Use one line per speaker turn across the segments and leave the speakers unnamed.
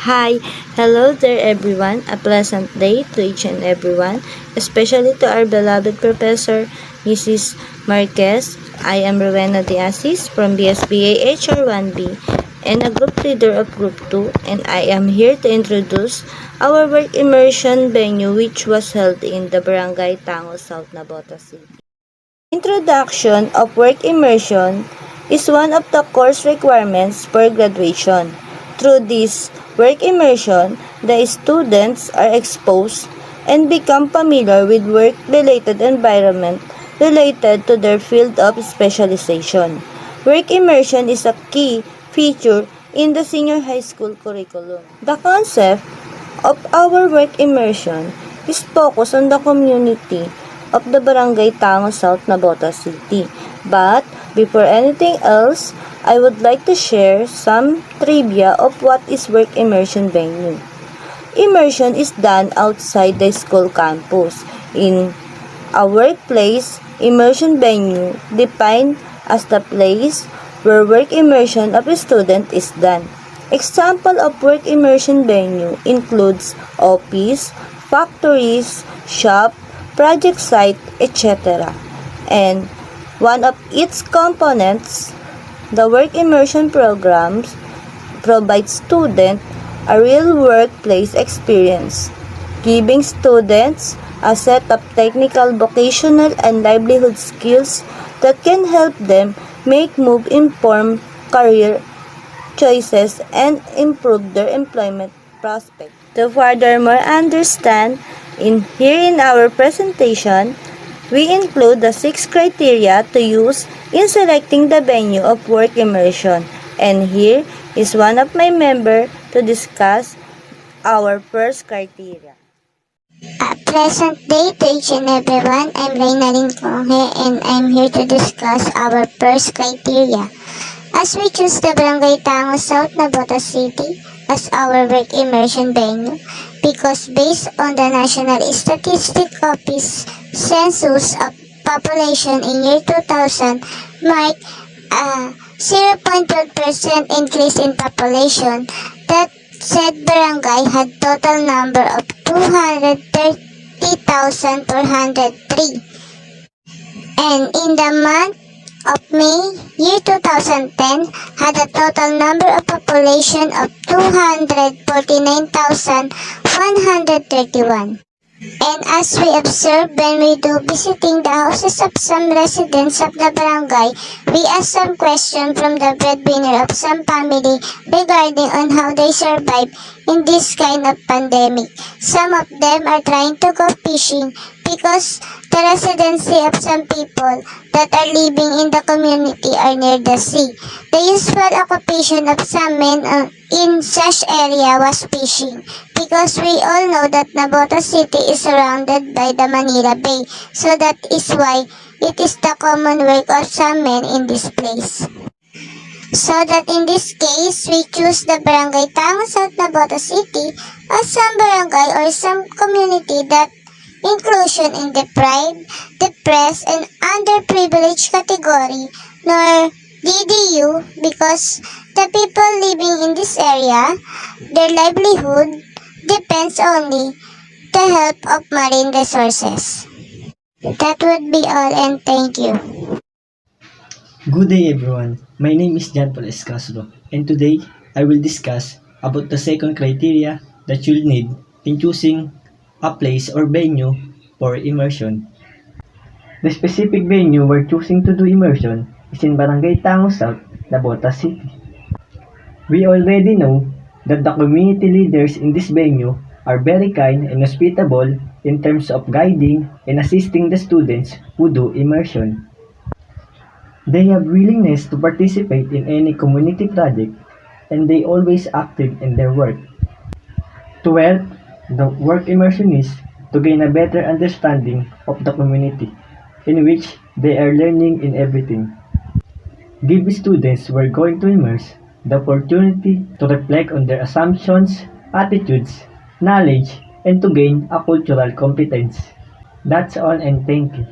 Hi, hello there everyone. A pleasant day to each and everyone, especially to our beloved Professor Mrs. Marquez. I am Rowena De Assis from BSBA HR1B and a group leader of Group 2, and I am here to introduce our work immersion venue which was held in the Barangay Tango, South Navotas City. Introduction of work immersion is one of the course requirements for graduation. Through this work immersion, the students are exposed and become familiar with work-related environment related to their field of specialization. Work immersion is a key feature in the senior high school curriculum. The concept of our work immersion is focused on the community of the Barangay Tango, South Navotas City. But before anything else, I would like to share some trivia of what is work immersion venue. Immersion is done outside the school campus. In a workplace, immersion venue defined as the place where work immersion of a student is done. Example of work immersion venue includes office, factories, shop, project site, etc. And one of its components, the work immersion programs, provides students a real workplace experience, giving students a set of technical, vocational, and livelihood skills that can help them make informed career choices and improve their employment prospects. To furthermore understand, in our presentation, we include the 6 criteria to use in selecting the venue of work immersion. And here is one of my members to discuss our first criteria.
A pleasant day to each and everyone. I'm Reynalyn Conge and I'm here to discuss our first criteria. As we choose the Barangay Tango, South Navotas City as our work immersion venue, because based on the National Statistics Office census of population in year 2000 marked a 0.12% increase in population, that said barangay had total number of 230,403. And in the month of May, year 2010, had a total number of population of 249,131. And as we observe when we do visiting the houses of some residents of the barangay, we ask some question from the breadwinner of some family regarding on how they survive in this kind of pandemic. Some of them are trying to go fishing because the residency of some people that are living in the community are near the sea. The usual occupation of some men in such area was fishing, because we all know that Navotas City is surrounded by the Manila Bay, so that is why it is the common work of some men in this place. So that in this case, we choose the Barangay Tango, South Navotas City as some barangay or some community that inclusion in deprived, depressed, and underprivileged category, nor DDU, because the people living in this area, their livelihood depends only the help of marine resources. That would be all, and thank you.
Good day everyone, my name is Jan Paul Escasro, and today I will discuss about the second criteria that you'll need in choosing a place or venue for immersion. The specific venue we're choosing to do immersion is in Barangay Tango South, Navotas City. We already know that the community leaders in this venue are very kind and hospitable in terms of guiding and assisting the students who do immersion. They have willingness to participate in any community project, and they always active in their work. To help the work immersionists to gain a better understanding of the community in which they are learning in everything. Give students who are going to immerse the opportunity to reflect on their assumptions, attitudes, knowledge, and to gain a cultural competence. That's all, and thank you.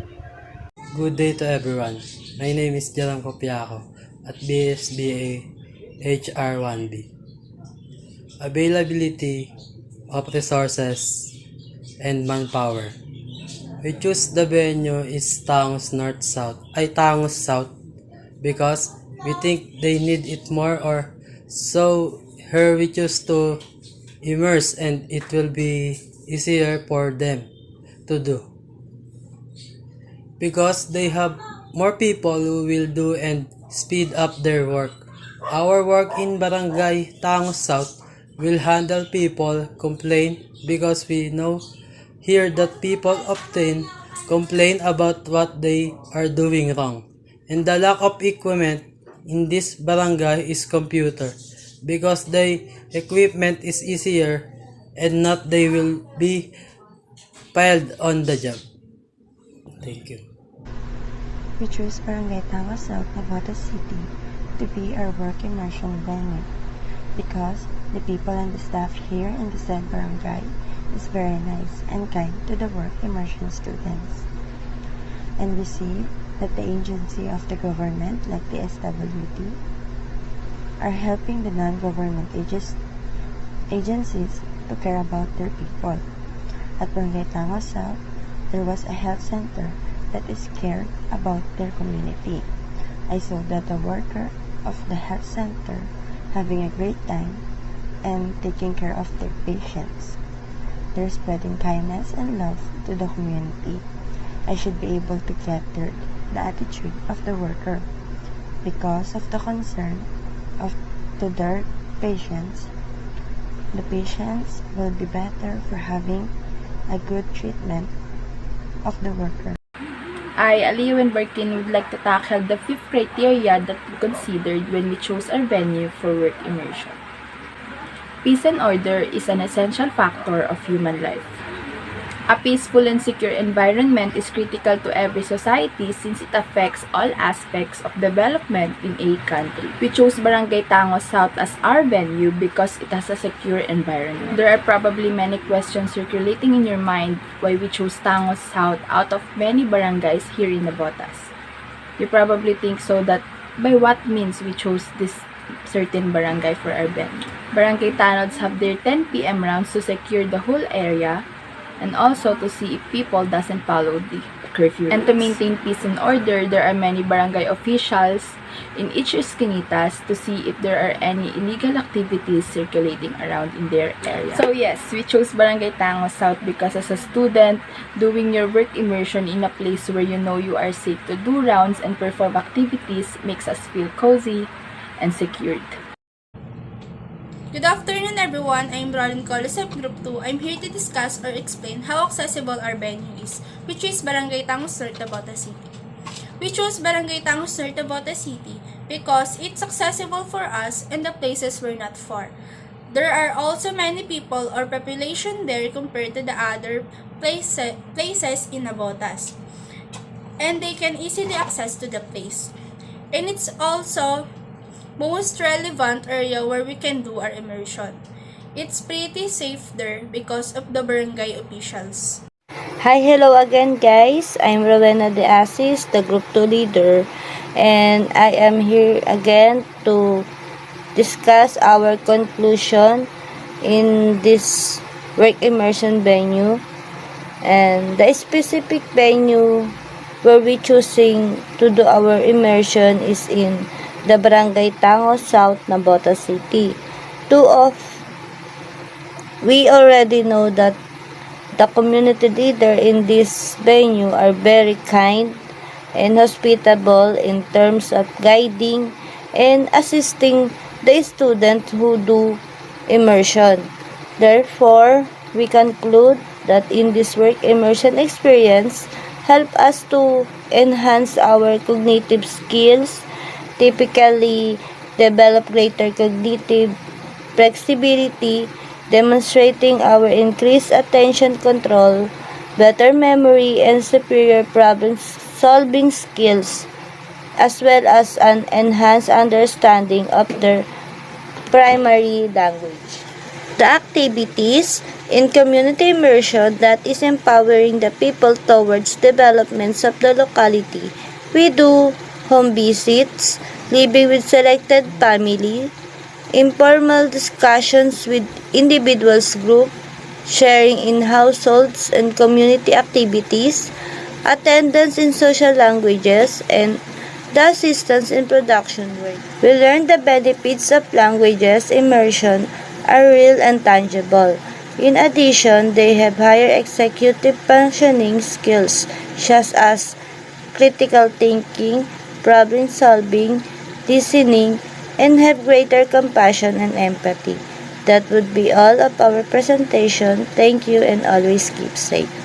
Good day to everyone. My name is Jalan Kopiako at BSBA HR1B. availability of resources, and manpower. We choose the venue is Tangos South because we think they need it more or so here we choose to immerse and it will be easier for them to do because they have more people who will do and speed up their work. Our work in Barangay Tangos South will handle people complain because we know here that people often complain about what they are doing wrong. And the lack of equipment in this barangay is computer because the equipment is easier and not they will be piled on the job. Thank you.
We choose Barangay Tangos South, Navotas City to be our work immersion venue because the people and the staff here in the said barangay is very nice and kind to the work immersion students. And we see that the agency of the government like the SWT are helping the non-government agencies to care about their people. At Barangay Tangos South, there was a health center that is cared about their community. I saw that the worker of the health center having a great time and taking care of their patients. They're spreading kindness and love to the community. I should be able to get the attitude of the worker because of the concern to their patients. The patients will be better for having a good treatment of the worker.
I, Aliu and Berkin, would like to tackle the fifth criteria that we considered when we chose our venue for work immersion. Peace and order is an essential factor of human life. A peaceful and secure environment is critical to every society since it affects all aspects of development in a country. We chose Barangay Tangos South as our venue because it has a secure environment. There are probably many questions circulating in your mind why we chose Tangos South out of many barangays here in Navotas. You probably think so that by what means we chose this certain barangay for our venue. Barangay Tanods have their 10 p.m. rounds to secure the whole area and also to see if people doesn't follow the curfew. And to maintain peace and order, there are many barangay officials in each esquinitas to see if there are any illegal activities circulating around in their area. So yes, we chose Barangay Tangos South because as a student, doing your work immersion in a place where you know you are safe to do rounds and perform activities makes us feel cozy and secured.
Good afternoon everyone, I'm Roland Colosep Group 2. I'm here to discuss or explain how accessible our venue is, which is Barangay Tangos Sur, Navotas City. We chose Barangay Tangos Sur, Navotas City because it's accessible for us and the places were not far. There are also many people or population there compared to the other places in Navotas, and they can easily access to the place. And it's also most relevant area where we can do our immersion. It's pretty safe there because of the barangay officials.
Hi, hello again guys. I'm Rowena De Asis, the Group 2 leader, and I am here again to discuss our conclusion in this work immersion venue. And the specific venue where we choosing to do our immersion is in the Barangay Tangos South, Navotas City. We already know that the community leader in this venue are very kind and hospitable in terms of guiding and assisting the students who do immersion. Therefore, we conclude that in this work immersion experience help us to enhance our cognitive skills, typically develop greater cognitive flexibility, demonstrating our increased attention control, better memory, and superior problem-solving skills, as well as an enhanced understanding of their primary language. The activities in community immersion that is empowering the people towards developments of the locality. We do home visits, living with selected family, informal discussions with individuals group, sharing in households and community activities, attendance in social languages, and the assistance in production work. We learn the benefits of languages immersion are real and tangible. In addition, they have higher executive functioning skills such as critical thinking, problem solving, listening, and have greater compassion and empathy. That would be all of our presentation. Thank you and always keep safe.